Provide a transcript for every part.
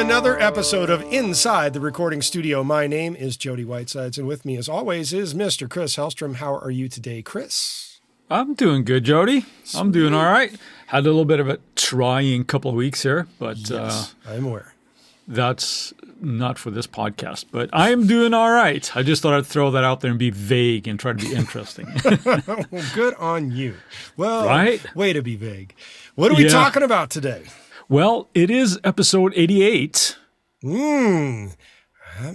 another episode of Inside the Recording Studio. My name is Jody Whitesides, and with me, as always, is Mr. Chris Hellstrom. How are you today, Chris? I'm doing good, Jody. Sweet. I'm doing all right. Had a little bit of a trying couple of weeks here, but yes, I'm aware. That's not for this podcast, but I am doing all right. I just thought I'd throw that out there and be vague and try to be interesting. Well, good on you. Well, right? Way to be vague. What are we talking about today? Well, it is episode 88. That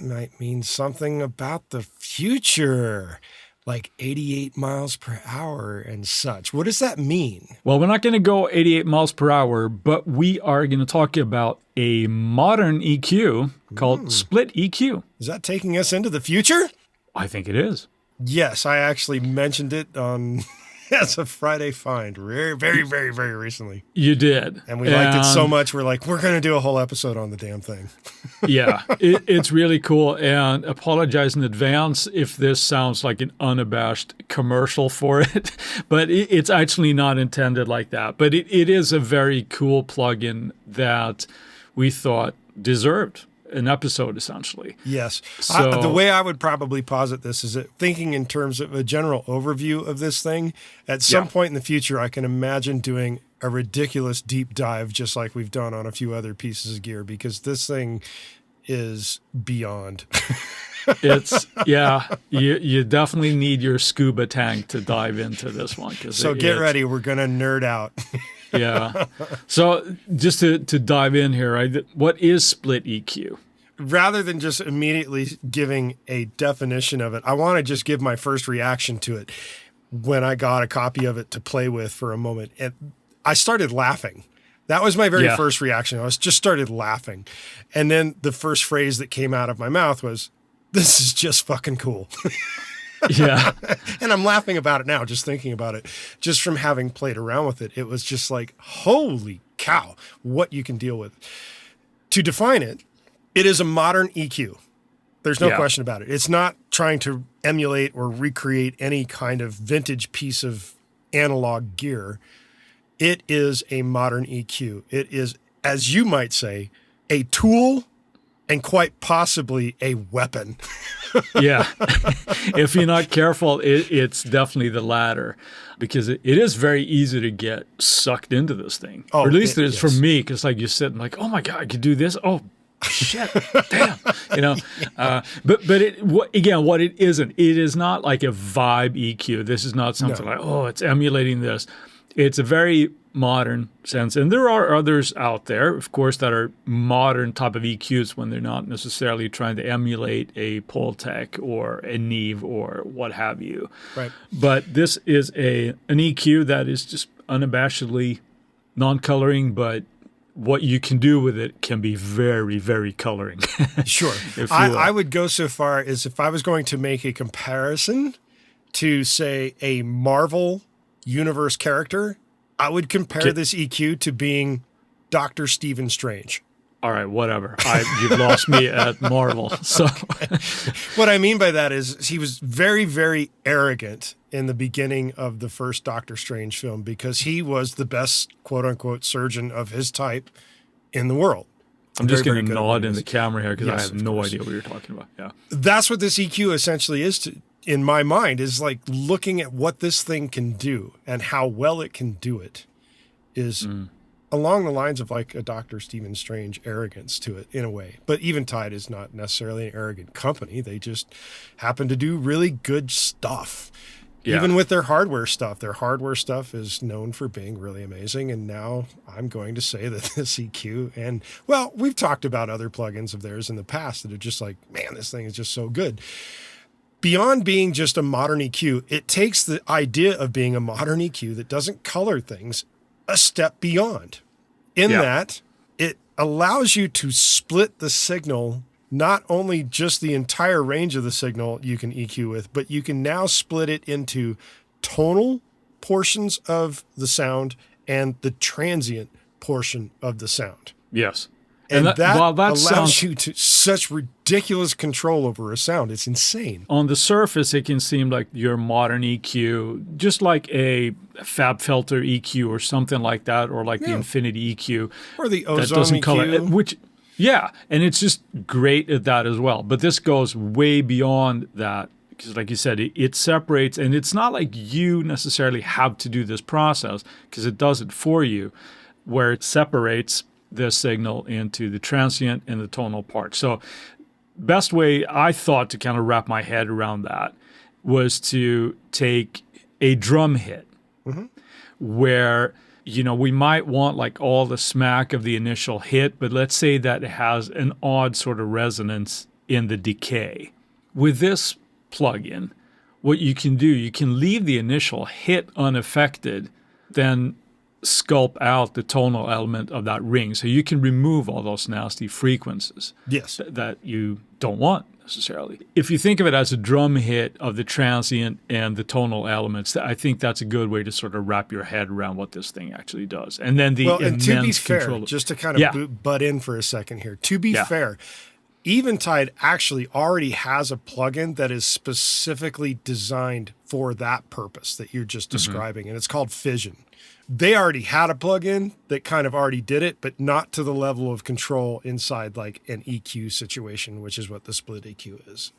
might mean something about the future, like 88 miles per hour and such. What does that mean? Well, we're not going to go 88 miles per hour, but we are going to talk about a modern EQ called split EQ. Is that taking us into the future? I think it is. Yes, I actually mentioned it on... as a Friday find very, very, very, very recently. You did. And we liked it so much, we're like, we're going to do a whole episode on the damn thing. Yeah, it's really cool. And apologize in advance if this sounds like an unabashed commercial for it, but it's actually not intended like that. But it is a very cool plugin that we thought deserved an episode, essentially. Yes. So, the way I would probably posit this is that thinking in terms of a general overview of this thing, at some point in the future, I can imagine doing a ridiculous deep dive just like we've done on a few other pieces of gear, because this thing is beyond. You definitely need your scuba tank to dive into this one. So get ready. We're going to nerd out. Yeah. So just to dive in here, right? What is split EQ? Rather than just immediately giving a definition of it, I want to just give my first reaction to it when I got a copy of it to play with for a moment. And I started laughing. That was my very first reaction. I just started laughing. And then the first phrase that came out of my mouth was, "This is just fucking cool." Yeah. And I'm laughing about it now, just thinking about it, just from having played around with it. It was just like, holy cow, what you can deal with. To define it, it is a modern EQ. There's no question about it. It's not trying to emulate or recreate any kind of vintage piece of analog gear. It is a modern EQ. It is, as you might say, a tool and quite possibly a weapon. Yeah. If you're not careful, it's definitely the latter, because it is very easy to get sucked into this thing. Or at least it is for me, because like you sit and like, oh my God, I could do this. Oh, shit, damn. But what it isn't, it is not like a vibe EQ. This is not something like, oh, it's emulating this. It's a very modern sense. And there are others out there, of course, that are modern type of EQs when they're not necessarily trying to emulate a Pultec or a Neve or what have you. Right. But this is an EQ that is just unabashedly non-coloring, but what you can do with it can be very, very coloring. Sure. I would go so far as if I was going to make a comparison to, say, a Marvel universe character, I would compare this EQ to being Dr. Stephen Strange. All right, whatever. You've lost me at Marvel. So, what I mean by that is he was very, very arrogant in the beginning of the first Doctor Strange film because he was the best, quote unquote, surgeon of his type in the world. I'm just going to nod in the camera here because I have no idea what you're talking about. Yeah, that's what this EQ essentially is in my mind, is like looking at what this thing can do and how well it can do it is along the lines of like a Dr. Stephen Strange arrogance to it in a way. But Eventide is not necessarily an arrogant company. They just happen to do really good stuff. Yeah. Even with their hardware stuff. Their hardware stuff is known for being really amazing. And now I'm going to say that this EQ and, well, we've talked about other plugins of theirs in the past that are just like, man, this thing is just so good. Beyond being just a modern EQ, it takes the idea of being a modern EQ that doesn't color things a step beyond. In that, it allows you to split the signal, not only just the entire range of the signal you can EQ with, but you can now split it into tonal portions of the sound and the transient portion of the sound. Yes. And that allows you to such ridiculous control over a sound. It's insane. On the surface, it can seem like your modern EQ, just like a Fab Filter EQ or something like that, or like the Infinity EQ. Or the Ozone EQ. Yeah, and it's just great at that as well. But this goes way beyond that because, like you said, it separates, and it's not like you necessarily have to do this process because it does it for you, where it separates the signal into the transient and the tonal part. So best way I thought to kind of wrap my head around that was to take a drum hit where, you know, we might want like all the smack of the initial hit, but let's say that it has an odd sort of resonance in the decay. With this plugin, what you can do, you can leave the initial hit unaffected, then sculpt out the tonal element of that ring. So you can remove all those nasty frequencies that you don't want necessarily. If you think of it as a drum hit of the transient and the tonal elements, I think that's a good way to sort of wrap your head around what this thing actually does. And then the and to be fair, just to kind of butt in for a second here, to be fair, Eventide actually already has a plugin that is specifically designed for that purpose that you're just describing, and it's called Fission. They already had a plugin that kind of already did it, but not to the level of control inside like an EQ situation, which is what the split EQ is.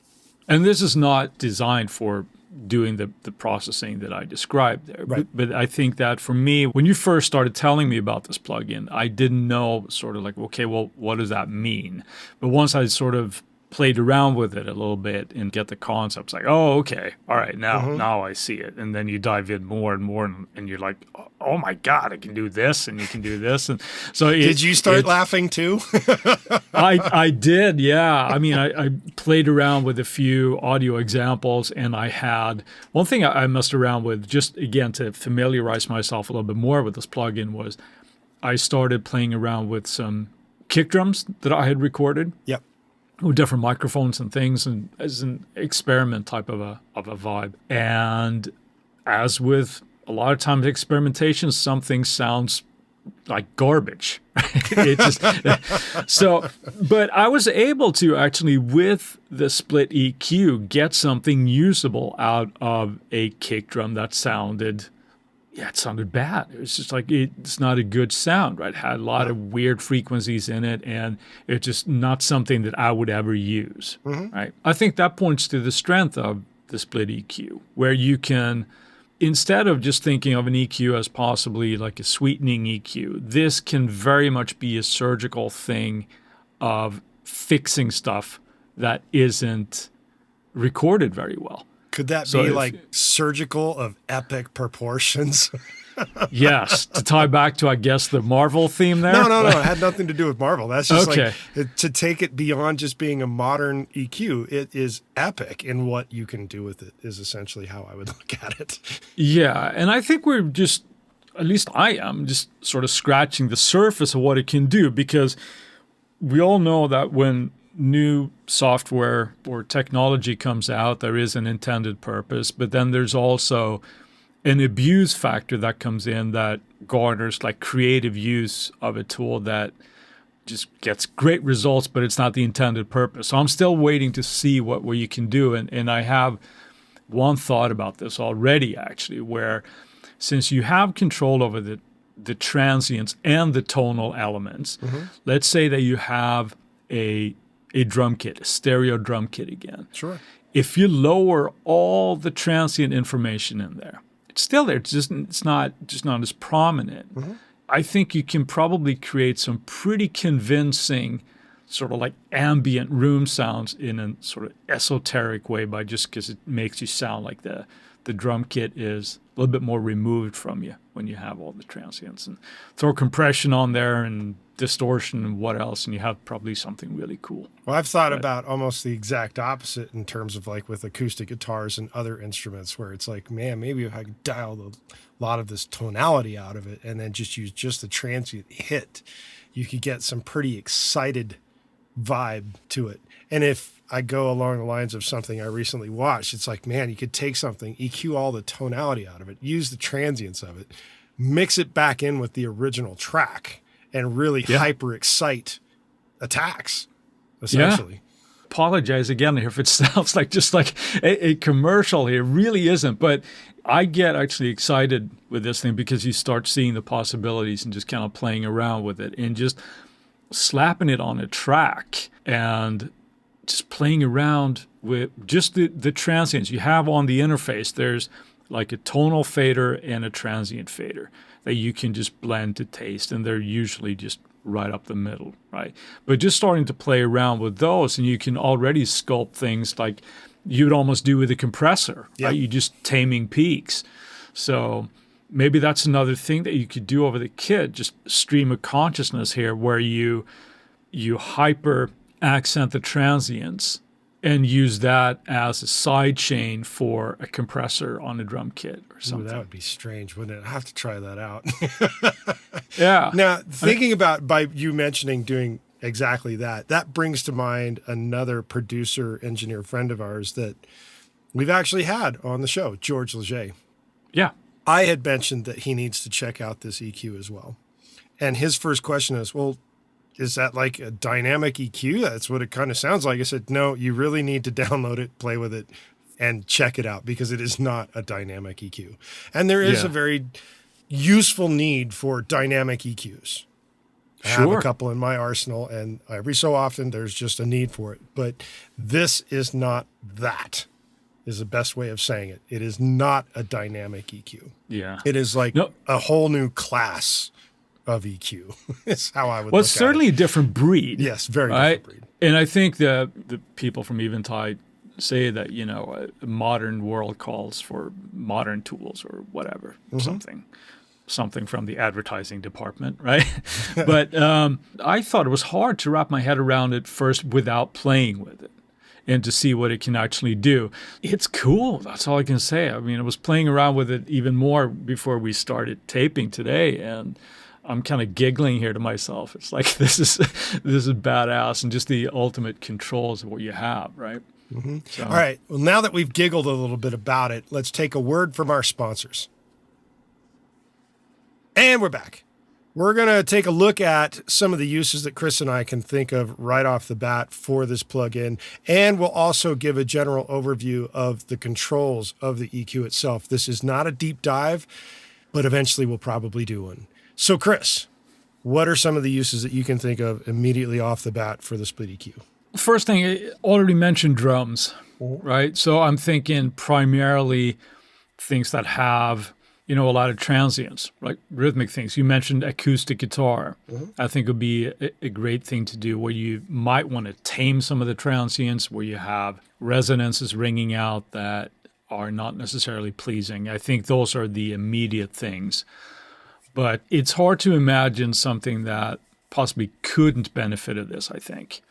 And this is not designed for doing the processing that I described there. Right. But I think that for me, when you first started telling me about this plugin, I didn't know sort of like, okay, well, what does that mean? But once I sort of played around with it a little bit and get the concepts, like, oh, okay, all right, now I see it. And then you dive in more and more, and you're like, oh my God, I can do this, and you can do this. And so did you start laughing too? I did, yeah. I mean, I played around with a few audio examples, and I had one thing I messed around with, just again to familiarize myself a little bit more with this plugin, was I started playing around with some kick drums that I had recorded. Yep. With different microphones and things, and as an experiment type of a vibe. And as with a lot of times experimentation, something sounds like garbage. It just but I was able to actually, with the split EQ, get something usable out of a kick drum that sounded. Yeah, it sounded bad. It was just like, it's not a good sound, right? It had a lot of weird frequencies in it, and it's just not something that I would ever use, right? I think that points to the strength of the split EQ, where you can, instead of just thinking of an EQ as possibly like a sweetening EQ, this can very much be a surgical thing of fixing stuff that isn't recorded very well. Could that be like surgical of epic proportions? Yes, to tie back to, I guess, the Marvel theme there? No. It had nothing to do with Marvel. That's just like, to take it beyond just being a modern EQ, it is epic in what you can do with it, is essentially how I would look at it. Yeah, and I think we're just, at least I am, just sort of scratching the surface of what it can do, because we all know that when new software or technology comes out, there is an intended purpose, but then there's also an abuse factor that comes in that garners like creative use of a tool that just gets great results, but it's not the intended purpose. So I'm still waiting to see what you can do. And I have one thought about this already, actually, where since you have control over the transients and the tonal elements, let's say that you have a drum kit, a stereo drum kit again. Sure. If you lower all the transient information in there, it's still there. It's not as prominent. I think you can probably create some pretty convincing sort of like ambient room sounds in a sort of esoteric way, by just because it makes you sound like the drum kit is a little bit more removed from you when you have all the transients, and throw compression on there and distortion and what else, and you have probably something really cool. Well, I've thought about almost the exact opposite in terms of like with acoustic guitars and other instruments, where it's like, man, maybe if I could dial a lot of this tonality out of it and then just use just the transient hit, you could get some pretty excited vibe to it. And if I go along the lines of something I recently watched, it's like, man, you could take something, EQ all the tonality out of it, use the transients of it, mix it back in with the original track, and really hyper excite attacks, essentially. Yeah. Apologize again if it sounds like just like a commercial here. It really isn't. But I get actually excited with this thing because you start seeing the possibilities and just kind of playing around with it. And just slapping it on a track and just playing around with just the transients. You have on the interface, there's like a tonal fader and a transient fader that you can just blend to taste, and they're usually just right up the middle, right? But just starting to play around with those, and you can already sculpt things like you would almost do with a compressor, right? You just taming peaks. So maybe that's another thing that you could do over the kit, just stream of consciousness here, where you hyper accent the transients and use that as a side chain for a compressor on a drum kit or something. Ooh, that would be strange, wouldn't it? I have to try that out. Yeah. Now, thinking about by you mentioning doing exactly that, that brings to mind another producer, engineer friend of ours that we've actually had on the show, George Leger. Yeah. I had mentioned that he needs to check out this EQ as well. And his first question is, well, is that like a dynamic EQ? That's what it kind of sounds like. I said, no, you really need to download it, play with it, and check it out, because it is not a dynamic EQ. And there is a very useful need for dynamic EQs. I have a couple in my arsenal, and every so often there's just a need for it. But this is not that, is the best way of saying it. It is not a dynamic EQ. Yeah. It is like a whole new class of EQ. Is how I would look at it. Well, it's certainly a different breed. Yes, very different breed. And I think the people from Eventide say that, you know, a modern world calls for modern tools or whatever, something from the advertising department, right? But I thought it was hard to wrap my head around it first without playing with it and to see what it can actually do. It's cool. That's all I can say. I mean, I was playing around with it even more before we started taping today, and I'm kind of giggling here to myself. It's like, this is badass, and just the ultimate controls of what you have, right? Mm-hmm. So. All right. Well, now that we've giggled a little bit about it, let's take a word from our sponsors. And we're back. We're going to take a look at some of the uses that Chris and I can think of right off the bat for this plugin. And we'll also give a general overview of the controls of the EQ itself. This is not a deep dive, but eventually we'll probably do one. So, Chris, what are some of the uses that you can think of immediately off the bat for the split EQ? First thing, I already mentioned drums, right? So I'm thinking primarily things that have, you know, a lot of transients, like rhythmic things. You mentioned acoustic guitar. I think it would be a great thing to do, where you might want to tame some of the transients, where you have resonances ringing out that are not necessarily pleasing. I think those are the immediate things. But it's hard to imagine something that possibly couldn't benefit of this, I think.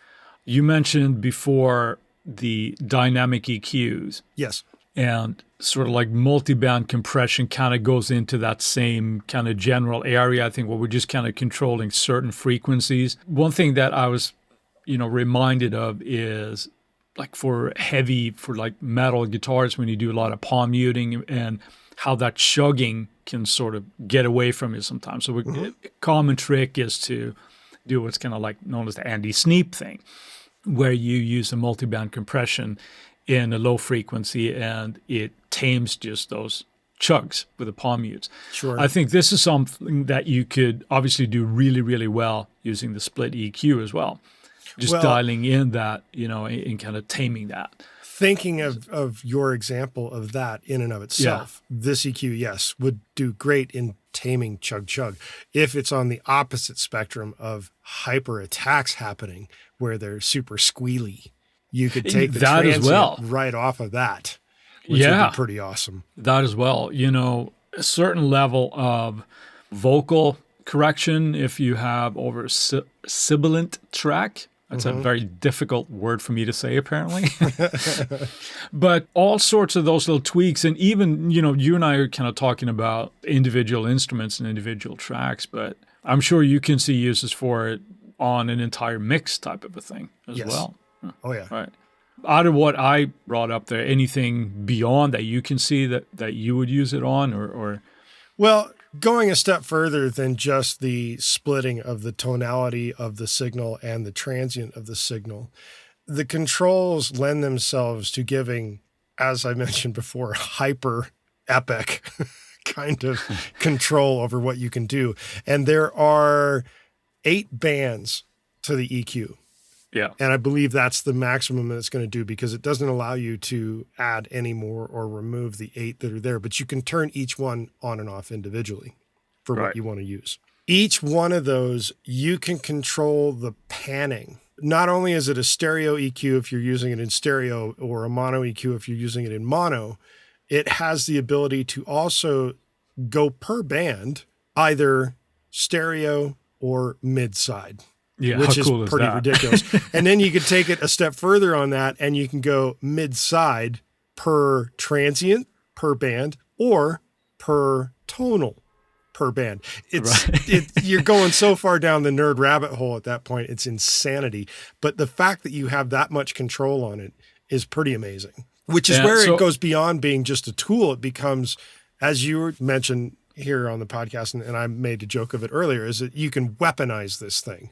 You mentioned before the dynamic EQs. Yes. And sort of like multi-band compression kind of goes into that same kind of general area, I think, where we're just kind of controlling certain frequencies. One thing that I was, you know, reminded of is like for like metal guitars, when you do a lot of palm muting, and how that chugging can sort of get away from you sometimes. So a common trick is to do what's kind of like known as the Andy Sneap thing, where you use a multi-band compression in a low frequency and it tames just those chugs with the palm mutes. Sure. I think this is something that you could obviously do really, really well using the split EQ as well. Just dialing in that, you know, and kind of taming that. Thinking of your example of that in and of itself, this EQ, yes, would do great in taming chug. If it's on the opposite spectrum of hyper attacks happening, where they're super squealy, you could take the that transient as well right off of that, which would be pretty awesome. That as well. You know, a certain level of vocal correction, if you have over a sibilant track. That's a very difficult word for me to say, apparently. But all sorts of those little tweaks, and even, you know, you and I are kind of talking about individual instruments and individual tracks, but I'm sure you can see uses for it on an entire mix type of a thing as well. Oh, yeah. Right. Out of what I brought up there, anything beyond that you can see that you would use it on, or? Well, going a step further than just the splitting of the tonality of the signal and the transient of the signal, the controls lend themselves to giving, as I mentioned before, hyper epic kind of control over what you can do. And there are 8 bands to the EQ. Yeah. And I believe that's the maximum that it's going to do, because it doesn't allow you to add any more or remove the 8 that are there, but you can turn each one on and off individually for what you want to use. Each one of those, you can control the panning. Not only is it a stereo EQ if you're using it in stereo, or a mono EQ if you're using it in mono, it has the ability to also go per band, either stereo or mid-side. Yeah, which is cool pretty that? ridiculous. And then you could take it a step further on that, and you can go mid-side per transient, per band, or per tonal, per band. You're going so far down the nerd rabbit hole at that point, it's insanity. But the fact that you have that much control on it is pretty amazing, which is where it goes beyond being just a tool. It becomes, as you mentioned here on the podcast, and I made a joke of it earlier, is that you can weaponize this thing.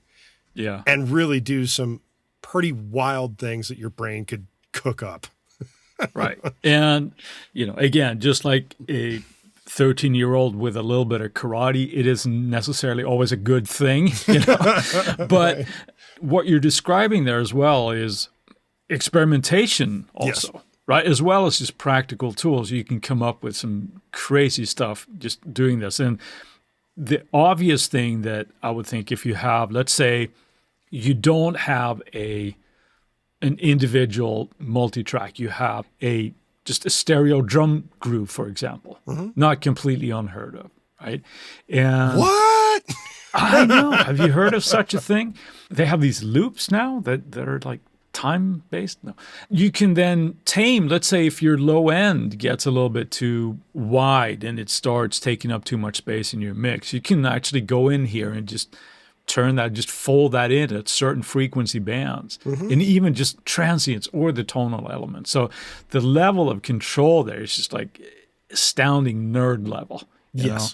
Yeah. And really do some pretty wild things that your brain could cook up. Right. And, again, just like a 13-year-old with a little bit of karate, it isn't necessarily always a good thing, But what you're describing there as well is experimentation also, yes. Right? As well as just practical tools. You can come up with some crazy stuff just doing this. And the obvious thing that I would think, if you have, let's say you don't have an individual multi-track, you have just a stereo drum groove, for example, not completely unheard of, right? And what? I know. Have you heard of such a thing? They have these loops now that are like time-based. No. You can then tame, let's say if your low end gets a little bit too wide and it starts taking up too much space in your mix, you can actually go in here and just fold that in at certain frequency bands, and even just transients or the tonal element. So the level of control there is just like astounding nerd level. You know?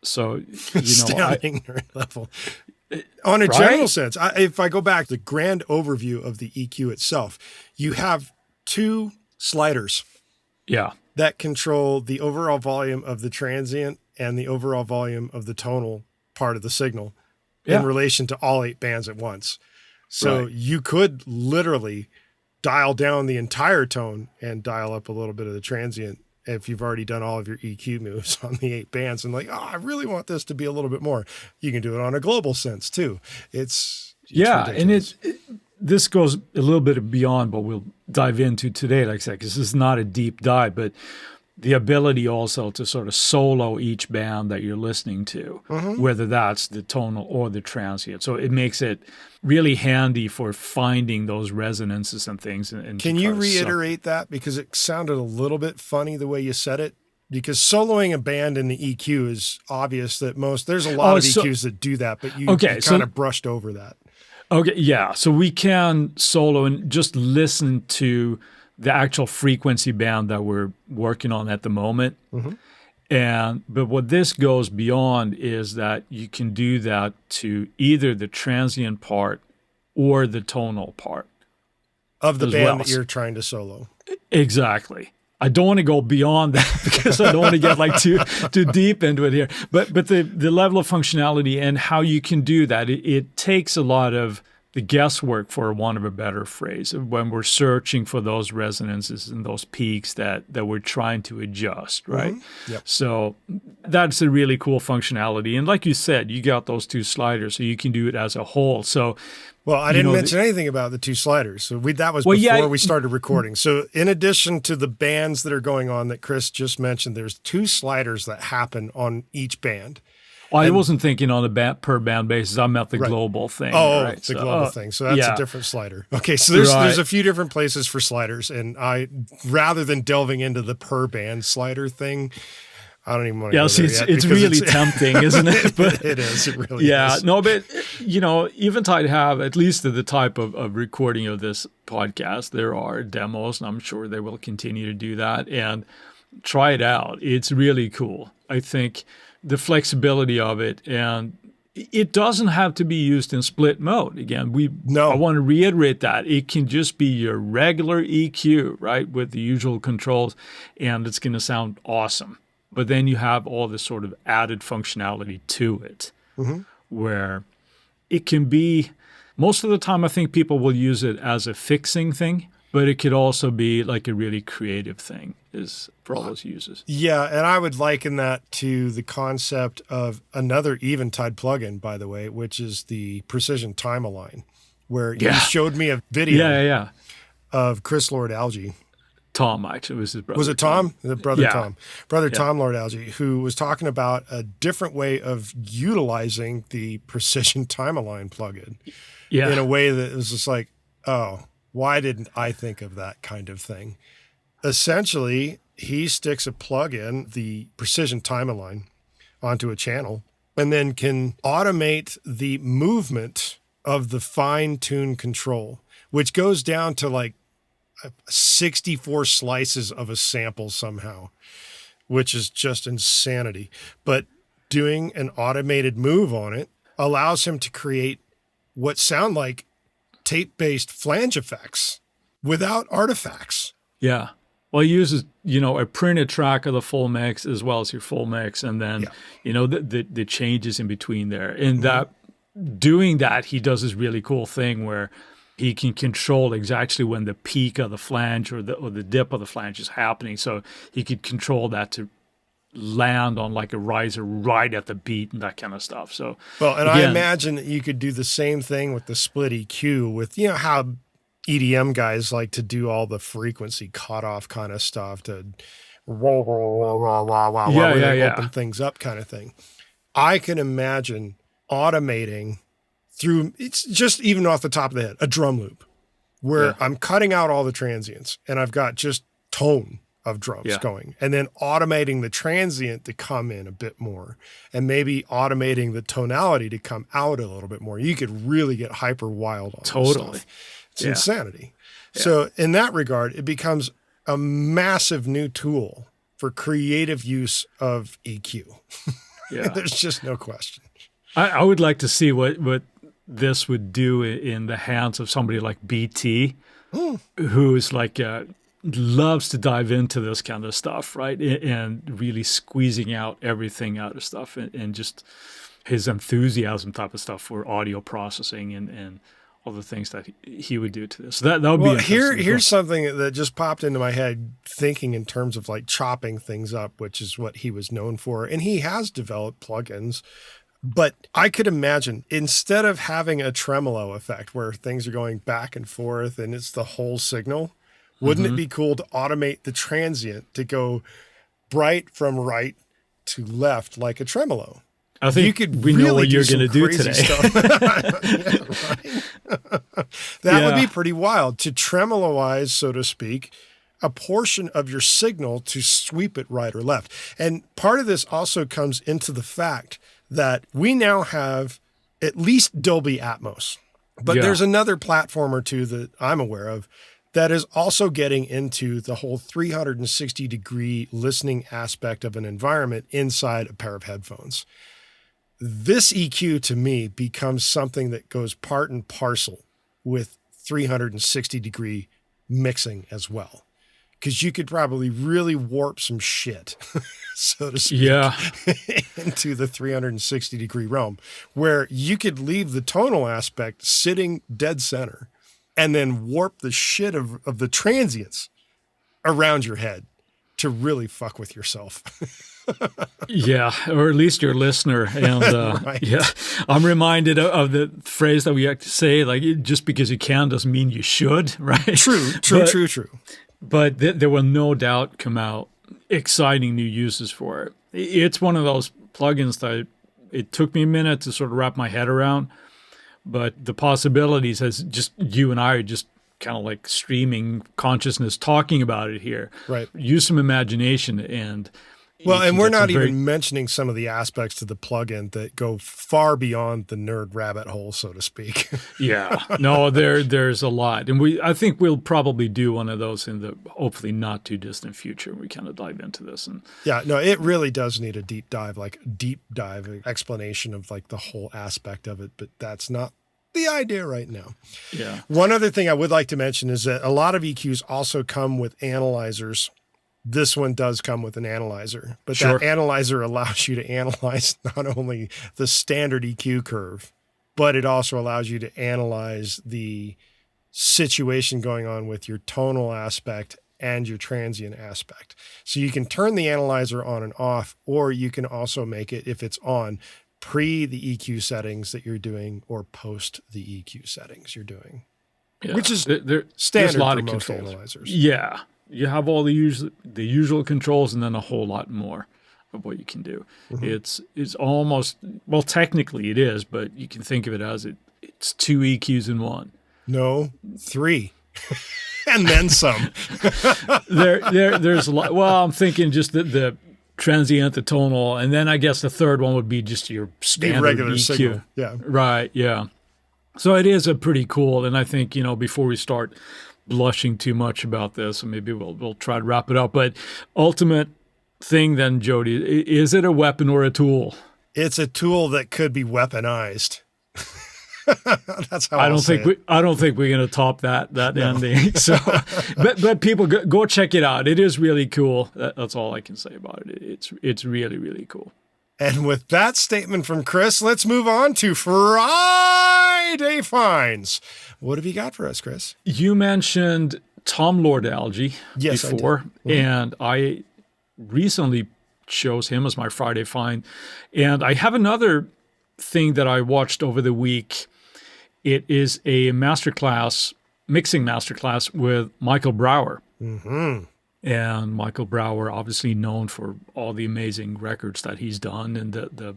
So, astounding nerd level. On a general sense, if I go back, the grand overview of the EQ itself, you have 2 sliders that control the overall volume of the transient and the overall volume of the tonal part of the signal in relation to all 8 bands at once. So you could literally dial down the entire tone and dial up a little bit of the transient if you've already done all of your EQ moves on the 8 bands and I really want this to be a little bit more. You can do it on a global sense too. It's ridiculous. And this goes a little bit beyond what we'll dive into today, like I said, because this is not a deep dive, but the ability also to sort of solo each band that you're listening to, whether that's the tonal or the transient. So it makes it really handy for finding those resonances and things. And can you reiterate that? Because it sounded a little bit funny the way you said it. Because soloing a band in the EQ is obvious that there's a lot of EQs that do that, but you kind of brushed over that. Okay, yeah. So we can solo and just listen to the actual frequency band that we're working on at the moment. But what this goes beyond is that you can do that to either the transient part or the tonal part of the band that you're trying to solo. Exactly. I don't want to go beyond that because I don't want to get like too deep into it here. But the level of functionality and how you can do that, it takes a lot of the guesswork, for want of a better phrase, when we're searching for those resonances and those peaks that we're trying to adjust, right? So that's a really cool functionality. And like you said, you got those 2 sliders, so you can do it as a whole. So, well, I didn't mention anything about the 2 sliders. So that was before we started recording. So in addition to the bands that are going on that Chris just mentioned, there's 2 sliders that happen on each band. Well, I wasn't thinking on a per band basis. I meant the global thing. The global thing. So that's a different slider. Okay, so there's a few different places for sliders, and rather than delving into the per band slider thing, I don't even want to go there yet. It's really tempting, isn't it? But it is. It really is. No, but Eventide have, at least the type of recording of this podcast, there are demos, and I'm sure they will continue to do that. And try it out. It's really cool. I think the flexibility of it, and it doesn't have to be used in split mode. Again, I want to reiterate that. It can just be your regular EQ, right, with the usual controls, and it's going to sound awesome. But then you have all this sort of added functionality to it, where it can be Most of the time, I think people will use it as a fixing thing, but it could also be like a really creative thing is for all those uses. Yeah, and I would liken that to the concept of another Eventide plugin, by the way, which is the Precision Time Align, where you showed me a video of Chris Lord Alge. Tom, actually, was his brother. Was it Tom? The brother Tom. Brother Tom Lord Alge, who was talking about a different way of utilizing the Precision Time Align plugin in a way that was just like, oh, why didn't I think of that kind of thing? Essentially, he sticks a plug-in, the Precision Time Align, onto a channel and then can automate the movement of the fine-tune control, which goes down to like 64 slices of a sample somehow, which is just insanity. But doing an automated move on it allows him to create what sound like tape-based flange effects without artifacts. Yeah. Well, he uses, a printed track of the full mix as well as your full mix, and then, the changes in between there. And that doing that, he does this really cool thing where he can control exactly when the peak of the flange or the dip of the flange is happening. So he could control that to land on like a riser right at the beat and that kind of stuff. So, well, and again, I imagine that you could do the same thing with the split EQ with, how EDM guys like to do all the frequency cutoff kind of stuff to open things up kind of thing. I can imagine automating through, it's just even off the top of the head, a drum loop where I'm cutting out all the transients and I've got just tone of drums going, and then automating the transient to come in a bit more and maybe automating the tonality to come out a little bit more. You could really get hyper wild on this stuff. It's insanity. Yeah. So in that regard, it becomes a massive new tool for creative use of EQ. Yeah. There's just no question. I would like to see what this would do in the hands of somebody like BT, who's like loves to dive into this kind of stuff, right? And really squeezing out everything out of stuff and just his enthusiasm type of stuff for audio processing and all the things that he would do to this. So that would be interesting. Here's something that just popped into my head thinking in terms of like chopping things up, which is what he was known for. And he has developed plugins. But I could imagine instead of having a tremolo effect where things are going back and forth and it's the whole signal, wouldn't it be cool to automate the transient to go bright from right to left like a tremolo? I think you could we really know what you're going to do today. That would be pretty wild to tremoloize, so to speak, a portion of your signal to sweep it right or left. And part of this also comes into the fact that we now have at least Dolby Atmos, but there's another platform or two that I'm aware of that is also getting into the whole 360-degree listening aspect of an environment inside a pair of headphones. This EQ to me becomes something that goes part and parcel with 360-degree mixing as well. Because you could probably really warp some shit, so to speak, into the 360-degree realm, where you could leave the tonal aspect sitting dead center and then warp the shit of the transients around your head to really fuck with yourself. Or at least your listener. And I'm reminded of the phrase that we like to say, like, just because you can doesn't mean you should, right? True. But there will no doubt come out exciting new uses for it. It's one of those plugins that it took me a minute to sort of wrap my head around, but the possibilities, as just you and I are just kind of like streaming consciousness talking about it here. Right. Use some imagination and we're not even mentioning some of the aspects to the plugin that go far beyond the nerd rabbit hole, so to speak. There's a lot. And I think we'll probably do one of those in the hopefully not too distant future. We kind of dive into this. It really does need a deep dive explanation of like the whole aspect of it, but that's not the idea right now. Yeah. One other thing I would like to mention is that a lot of EQs also come with analyzers. This one does come with an analyzer, but that analyzer allows you to analyze not only the standard EQ curve, but it also allows you to analyze the situation going on with your tonal aspect and your transient aspect. So you can turn the analyzer on and off, or you can also make it, if it's on, pre the EQ settings that you're doing or post the EQ settings you're doing, which is standard for most analyzers. Yeah. You have all the usual controls and then a whole lot more of what you can do. It's almost, well, technically it is, but you can think of it as it's 2 EQs in one. No, 3. And then some. There's a lot. Well, I'm thinking just the transient, the tonal, and then I guess the third one would be just your standard regular EQ. signal. Yeah. Right, yeah. So it is a pretty cool, and I think, before we start blushing too much about this, and maybe we'll try to wrap it up, but ultimate thing then, Jody, is it a weapon or a tool? It's a tool that could be weaponized. That's how I don't think we're going to top that ending. So, but people go check it out. It is really cool. That's all I can say about it. It's really, really cool. And with that statement from Chris, let's move on to Friday finds. What have you got for us, Chris? You mentioned Tom Lord Algae before, and I recently chose him as my Friday find. And I have another thing that I watched over the week. It is a mixing masterclass with Michael Brower. Mm-hmm. And Michael Brower, obviously known for all the amazing records that he's done and the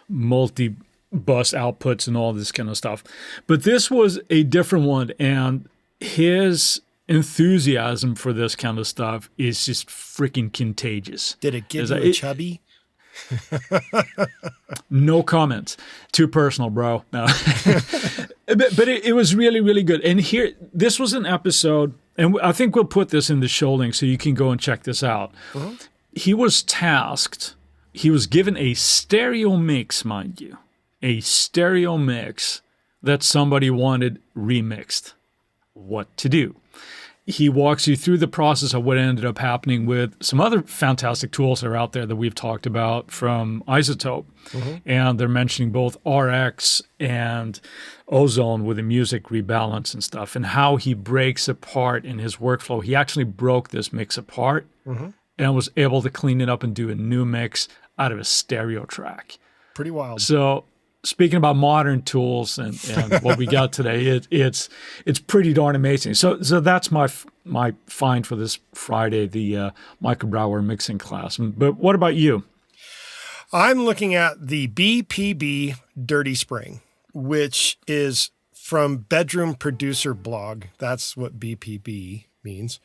multi-bus outputs and all this kind of stuff. But this was a different one, and his enthusiasm for this kind of stuff is just freaking contagious. Did it give you a chubby? No comments. Too personal, bro. No. but it was really, really good. And this was an episode, and I think we'll put this in the show link so you can go and check this out. Uh-huh. He was given a stereo mix, mind you, a stereo mix that somebody wanted remixed. What to do? He walks you through the process of what ended up happening with some other fantastic tools that are out there that we've talked about from Isotope. Mm-hmm. And they're mentioning both RX and Ozone with the music rebalance and stuff, and how he breaks apart in his workflow. He actually broke this mix apart and was able to clean it up and do a new mix out of a stereo track. Pretty wild. So speaking about modern tools and what we got today, it's pretty darn amazing. So that's my find for this Friday, the Michael Brower mixing class. But what about you? I'm looking at the BPB Dirty Spring, which is from Bedroom Producer Blog. That's what BPB means.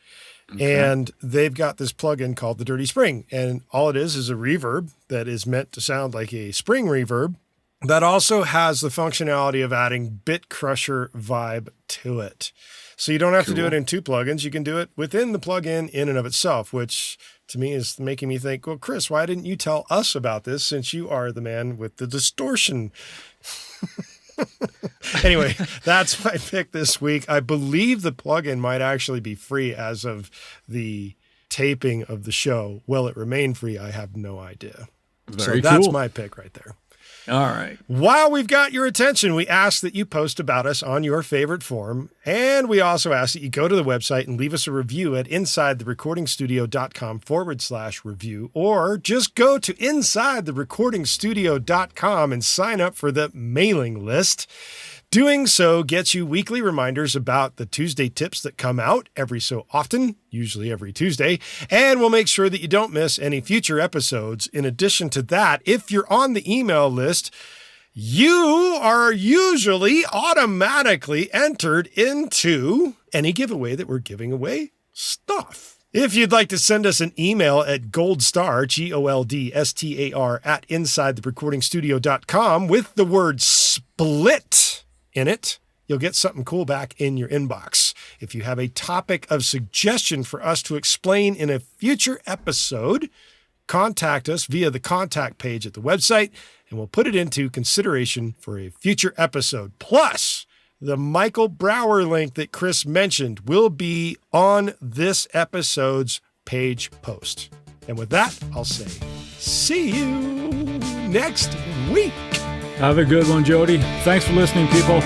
Okay. And they've got this plugin called the Dirty Spring. And all it is a reverb that is meant to sound like a spring reverb that also has the functionality of adding bit crusher vibe to it. So you don't have to do it in 2 plugins. You can do it within the plugin in and of itself, which to me is making me think, well, Chris, why didn't you tell us about this since you are the man with the distortion? Anyway, that's my pick this week. I believe the plugin might actually be free as of the taping of the show. Will it remain free? I have no idea. Very so that's cool. my pick right there. All right. While we've got your attention, we ask that you post about us on your favorite forum. And we also ask that you go to the website and leave us a review at insidetherecordingstudio.com/review, or just go to insidetherecordingstudio.com and sign up for the mailing list. Doing so gets you weekly reminders about the Tuesday tips that come out every so often, usually every Tuesday, and we'll make sure that you don't miss any future episodes. In addition to that, if you're on the email list, you are usually automatically entered into any giveaway that we're giving away stuff. If you'd like to send us an email at goldstar, GOLDSTAR, at insidetherecordingstudio.com with the word split in it, you'll get something cool back in your inbox. If you have a topic of suggestion for us to explain in a future episode, contact us via the contact page at the website, and we'll put it into consideration for a future episode. Plus, the Michael Brower link that Chris mentioned will be on this episode's page post. And with that, I'll say, see you next week. Have a good one, Jody. Thanks for listening, people.